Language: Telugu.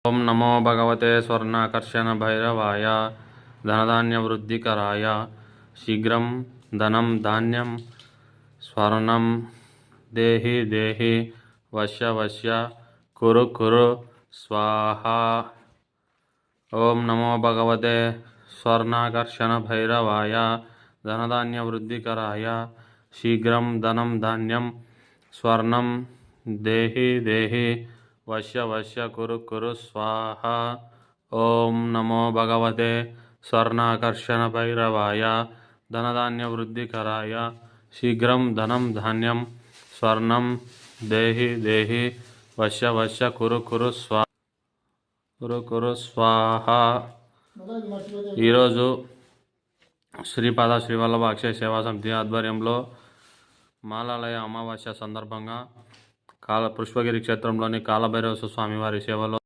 ఓం నమో భగవతే స్వర్ణాకర్షణ భైరవాయ ధనధాన్య వృద్ధికరాయ శీఘ్రం ధనం ధాన్యం స్వర్ణం దేహి దేహి వశ్య వశ్య కురు కురు స్వాహా. ఓం నమో భగవతే స్వర్ణాకర్షణ భైరవాయ ధనధాన్య వృద్ధికరాయ శీఘ్రం ధనం ధాన్యం స్వర్ణం దేహి దేహి వశ్య వశ్య కురు కురు స్వాహ. ఓం నమో భగవతే స్వర్ణాకర్షణ భైరవాయ ధనధాన్య వృద్ధికరాయ శీఘ్రం ధనం ధాన్యం స్వర్ణం దేహి దేహి వశ్య వశ్య కురు కురు స్వాహ. ఈరోజు శ్రీపాద శ్రీవల్లభ అక్షయ సేవా సమితి ఆధ్వర్యంలో మాలాలయ అమావాస్య సందర్భంగా పుష్పగిరి క్షేత్రంలోని కాలభైరవ స్వామి వారి సేవలో